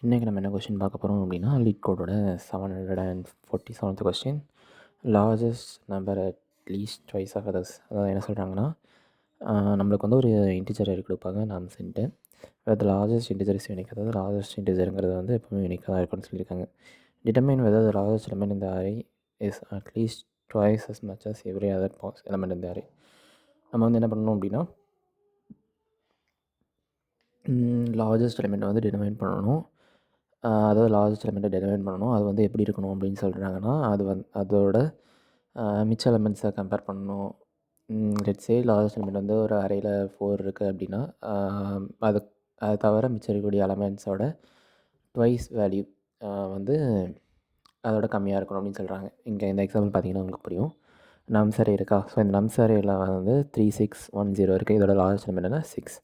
இன்றைக்கி நம்ம என்ன கொஸ்டின் பார்க்க போகிறோம் அப்படின்னா, லீட் கோடோட 747th question. Largest number at least twice of others. அதாவது என்ன சொல்கிறாங்கன்னா, நம்மளுக்கு வந்து ஒரு இன்டிஜர் கொடுப்பாங்க நாம்ஸ்ன்ட்டு. அது லார்ஜஸ்ட் இன்டிஜர் இஸ் யூனிக். அதாவது லார்ஜஸ்ட் இன்டிஜருங்கிறது வந்து எப்பவுமே யூனிக்காக தான் இருக்குன்னு சொல்லியிருக்காங்க. Determine whether the largest element இந்த array is at least twice as much as every other element இந்த அரே. நம்ம வந்து என்ன பண்ணணும் அப்படின்னா, லார்ஜஸ்ட் எலிமெண்ட் வந்து டிட்டர்மைன் பண்ணணும். அதாவது லார்ஜஸ்ட் எலிமெண்ட்டை டிட்டர்மைன் பண்ணணும். அது வந்து எப்படி இருக்கணும் அப்படின்னு சொல்கிறாங்கன்னா, அதோட மிச்ச எலிமெண்ட்ஸை கம்பேர் பண்ணணும். லெட்ஸ் சே லார்ஜஸ்ட் எலிமெண்ட் வந்து ஒரு அரேயில் 4 இருக்குது அப்படின்னா, அது அது தவிர மிச்சம் இருக்கக்கூடிய எலமெண்ட்ஸோட ட்வைஸ் வேல்யூ வந்து அதோட கம்மியாக இருக்கணும் அப்படின்னு சொல்கிறாங்க. இங்கே இந்த எக்ஸாம்பிள் பார்த்தீங்கன்னா உங்களுக்கு புரியும். நம்ஸ் அரே இருக்கா? ஸோ இந்த நம்ஸ் அரேயில் வந்து 3, 6, 1, 0 இருக்குது. இதோட லார்ஜஸ்ட் எலிமெண்ட் என்ன 6.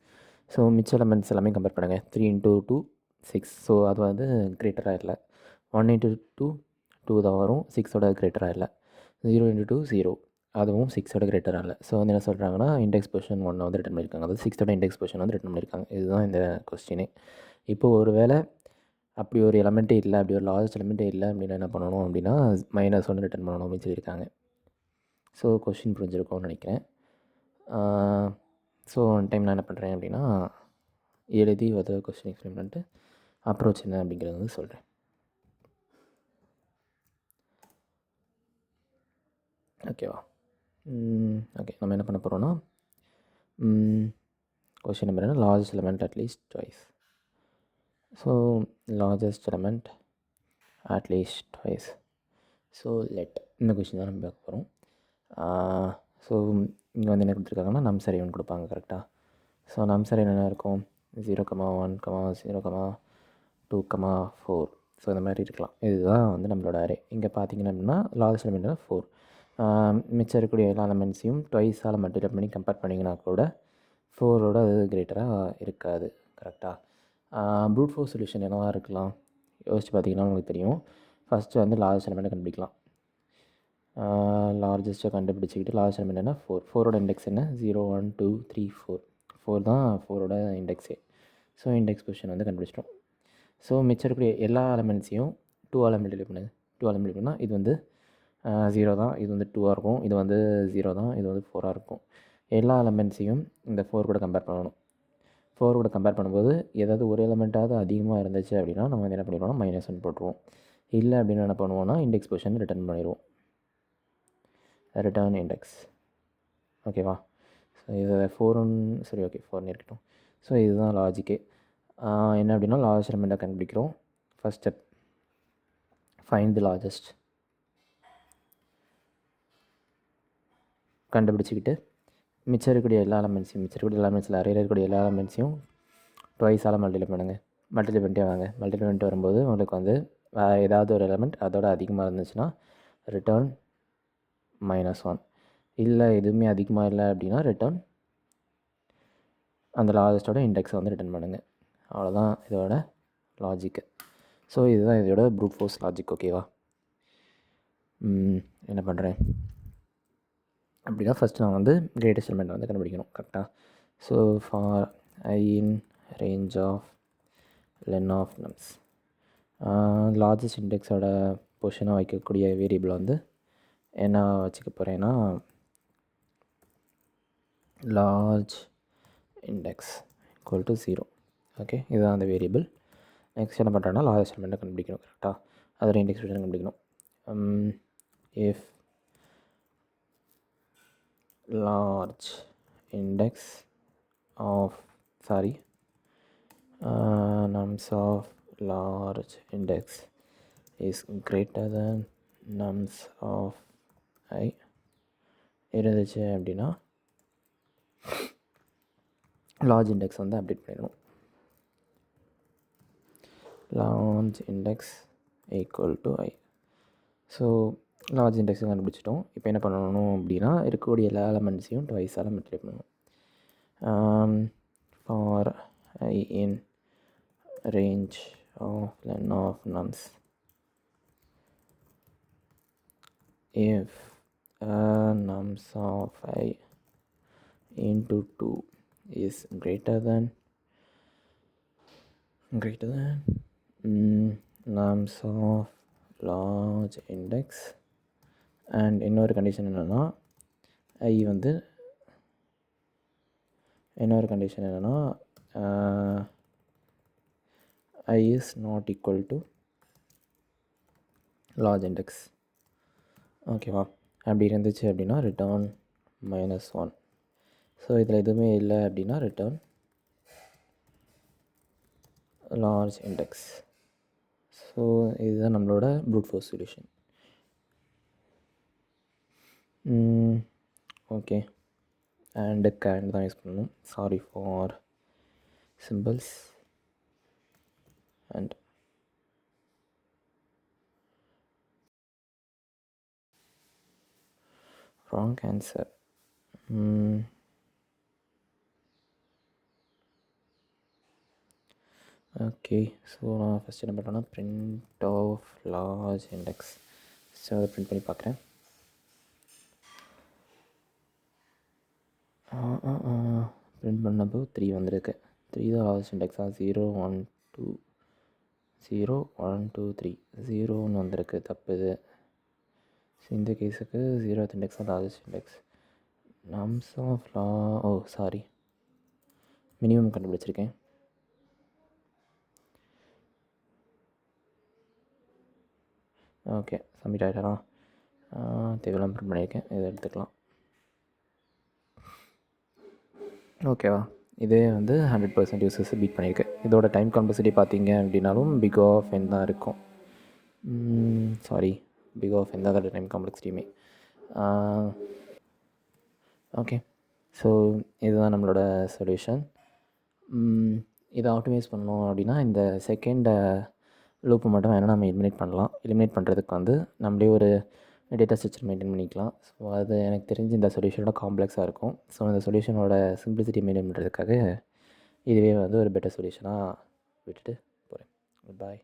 ஸோ மிச்ச எலிமெண்ட்ஸ் எல்லாமே கம்பேர் பண்ணுங்கள். 3 × 2 6. ஸோ அது வந்து கிரேட்டராக இல்லை. 1 × 2 2 தான் வரும். 6ஓட கிரேட்டராக இல்லை. 0 × 2 0. அதுவும் 6ஓட கிரேட்டராக இல்லை. ஸோ வந்து என்ன சொல்கிறாங்கன்னா, இண்டெக்ஸ் பொசிஷன் 1 வந்து ரிட்டன் பண்ணியிருக்காங்க. அதாவது 6ஓட இண்டெக்ஸ் பொசிஷன் வந்து ரிட்டன் பண்ணியிருக்காங்க. இதுதான் இந்த கொஸ்டினே. இப்போது ஒரு வேளை அப்படி ஒரு எலமெண்ட்டே இல்லை, அப்படி ஒரு லார்ஜஸ்ட் எலமெண்ட்டே இல்லை அப்படின்னா என்ன பண்ணணும் அப்படின்னா, -1 ரிட்டன் பண்ணணும் அப்படின்னு சொல்லியிருக்காங்க. ஸோ கொஸ்டின் புரிஞ்சிருக்கும்னு நினைக்கிறேன். ஸோ ஒன் டைம் நான் என்ன பண்ணுறேன் அப்படின்னா, எழுதி கொஸ்டின் எக்ஸ்பிளைன் பண்ணிட்டு அப்ரோச் என்ன அப்படிங்கிறது வந்து சொல்கிறேன். ஓகேவா? ஓகே, நம்ம என்ன பண்ண போகிறோன்னா, கொஸ்டின் நம்பர் என்ன, largest element at least twice. So largest element at least twice. So let இந்த கொஸ்டின் தான் நம்ம பார்க்க போகிறோம். ஸோ இங்கே வந்து என்ன கொடுத்துருக்காங்கன்னா, நம்ஸ் அரே ஒன்று கொடுப்பாங்க கரெக்டாக. ஸோ நம்ஸ் அரே என்ன இருக்கும், 0, 1, 0, 2, 4. ஸோ இந்த மாதிரி இருக்கலாம். இதுதான் வந்து நம்மளோட அரே. இங்கே பார்த்தீங்கன்னா அப்படின்னா லார்ஜஸ்ட் எலிமெண்ட்னா 4. மிச்சம் இருக்கக்கூடிய எல்லா எலமெண்ட்ஸையும் ட்வைஸால் மல்டிப்ளை பண்ணி கம்பேர் பண்ணிங்கன்னா கூட 4ஓட அது கிரேட்டராக இருக்காது. கரெக்டாக? ப்ரூட் ஃபோர்ஸ் சொல்யூஷன் என்னவாக இருக்கலாம் யோசிச்சு பார்த்தீங்கன்னா உங்களுக்கு தெரியும். ஃபஸ்ட்டு வந்து லார்ஜஸ்ட் எலிமெண்ட்டை கண்டுபிடிக்கலாம். லார்ஜஸ்ட்டை கண்டுபிடிச்சிக்கிட்டு லார்ஜஸ்ட் எலிமெண்ட் என்ன 4. 4ஓட இண்டெக்ஸ் என்ன 0, 1, 2, 3, 4. 4 தான் 4ஓட இண்டெக்ஸே. ஸோ இண்டெக்ஸ் பொசிஷன் வந்து கண்டுபிடிச்சிட்டோம். ஸோ மிச்சம் இருக்கக்கூடிய எல்லா எலமெண்ட்ஸையும் 2ஆல் மல்டிப்ளை பண்ணுது. 2ஆல் மல்டிப்ளை பண்ணால் இது வந்து 0 தான், இது வந்து 2ஆக இருக்கும், இது வந்து 0 தான், இது வந்து 4ஆக இருக்கும். எல்லா எலமெண்ட்ஸையும் இந்த 4 கூட கம்பேர் பண்ணணும். 4 கூட கம்பேர் பண்ணும்போது ஏதாவது ஒரு எலமெண்ட்டாவது அதிகமாக இருந்துச்சு அப்படின்னா நம்ம வந்து என்ன பண்ணிடுவோம்னா -1 போட்டுருவோம். இல்லை அப்படின்னு என்ன பண்ணுவோம்னா இண்டெக்ஸ் பொசிஷன் ரிட்டர்ன் பண்ணிடுவோம். Return index. ஓகேவா? ஸோ இது 4 சரி, ஓகே 4 இருக்கட்டும். ஸோ இதுதான் லாஜிக்கே. என்ன அப்படின்னா லார்ஜஸ்ட் எலிமெண்ட்டை கண்டுபிடிக்கிறோம். First step, find the largest. கண்டுபிடிச்சிக்கிட்டு மிச்சம் இருக்கக்கூடிய எல்லா எலமெண்ட்ஸில் அரேயில் இருக்கக்கூடிய எல்லா எலமெண்ட்ஸையும் ட்வைஸால் மல்டிப்ளை பண்ணுங்கள். மல்டிப்ளை பண்ணிட்டே வாங்க. மல்டிப்ளை பண்ணிட்டு வரும்போது உங்களுக்கு வந்து ஏதாவது ஒரு எலமெண்ட் அதோட அதிகமாக இருந்துச்சுன்னா ரிட்டர்ன் -1. இல்லை எதுவுமே அதிகமாக இல்லை அப்படின்னா ரிட்டர்ன் அந்த லார்ஜஸ்ட்டோட இண்டெக்ஸை வந்து ரிட்டர்ன் பண்ணுங்கள். அவ்வளோதான் இதோட லாஜிக்கு. ஸோ இதுதான் இதோட ப்ரூட் ஃபோர்ஸ் லாஜிக். ஓகேவா? என்ன பண்ணுறேன் அப்படின்னா, ஃபஸ்ட்டு நான் வந்து கிரேட்டஸ்ட் எலிமெண்ட் வந்து கண்டுபிடிக்கணும். கரெக்டாக? So for I in range of len of nums, largest இண்டெக்ஸோட பொசிஷனாக வைக்கக்கூடிய வேரியபிள் வந்து என்ன வச்சுக்க போகிறேன்னா large index equal to 0. Okay, இதுதான் அந்த வேரியபிள். நெக்ஸ்ட் என்ன பண்ணுறேன்னா லார்ஜஸ்ட் எலிமெண்ட்டை கண்டுபிடிக்கணும். கரெக்டாக? அதோட இண்டெக்ஸ் பொசிஷன் கண்டுபிடிக்கணும். If large index of nums of large index is greater than nums of I இருந்துச்சு அப்படின்னா லார்ஜ் இண்டெக்ஸ் வந்து அப்டேட் பண்ணிடணும். Large index equal to I. So large இண்டெக்ஸும் கண்டுபிடிச்சிட்டோம். இப்போ என்ன பண்ணணும் அப்படின்னா இருக்கக்கூடிய எல்லா எலமெண்ட்ஸையும் ட்வைஸால் மல்டிப்ளை பண்ணணும். For I in range of len of nums, if nums of I into 2 is greater than nums of large index and இன்னொரு கண்டிஷன் என்னென்னா I is not equal to large index. ஓகேவா? அப்படி இருந்துச்சு அப்படின்னா ரிட்டர்ன் -1. ஸோ இதில் எதுவுமே இல்லை அப்படின்னா ரிட்டர்ன் large index. ஸோ இதுதான் நம்மளோட brute force solution. Okay, and தான் யூஸ் பண்ணணும். Sorry for symbols. And wrong answer. Okay, so நான் ஃபஸ்ட் என்ன பண்ணுறேன்னா print of large index. So அதை ப்ரிண்ட் பண்ணி பார்க்குறேன். ப்ரிண்ட் பண்ணப்போ 3 வந்திருக்கு. 3 தான் லார்ஜ் இண்டெக்ஸாக 0 1 2 0 1 2 3 0ன்னு வந்திருக்கு. தப்பு இது. ஸோ இந்த கேஸுக்கு 0th இண்டெக்ஸ் தான் largest index. Nums of sorry, minimum கண்டுபிடிச்சிருக்கேன். ஓகே, சப்மிட் ஆகிட்டாரா? தேவையில்லாம ப்ரிண்ட் பண்ணியிருக்கேன், இதை எடுத்துக்கலாம். ஓகேவா? இதே 100% யூசர்ஸ் பீட் பண்ணியிருக்கு. இதோட டைம் காம்ப்ளெக்சிட்டி பார்த்தீங்க அப்படின்னாலும் பிக் ஆஃப் n தான் இருக்கும். சாரி, பிக் ஆஃப் n தான் அதோட டைம் காம்ப்ளெக்சிட்டியுமே. ஓகே, ஸோ இதுதான் நம்மளோட சொல்யூஷன். இதை ஆப்டிமைஸ் பண்ணோம் அப்படின்னா இந்த செகண்ட் லூப்பை மட்டும் வேணால் நம்ம எலிமினேட் பண்ணலாம். எலிமினேட் பண்ணுறதுக்கு நம்மளே ஒரு டேட்டா ஸ்ட்ரக்சர் மெயின்டைன் பண்ணிக்கலாம். ஸோ அது எனக்கு தெரிஞ்சு இந்த சொல்யூஷனோட காம்ப்ளெக்ஸாக இருக்கும். ஸோ இந்த சொல்யூஷனோட சிம்பிளிசிட்டி மெயின்டைன் பண்ணுறதுக்காக இதுவே ஒரு பெட்டர் சொல்யூஷனாக விட்டுட்டு போகிறேன். பாய்.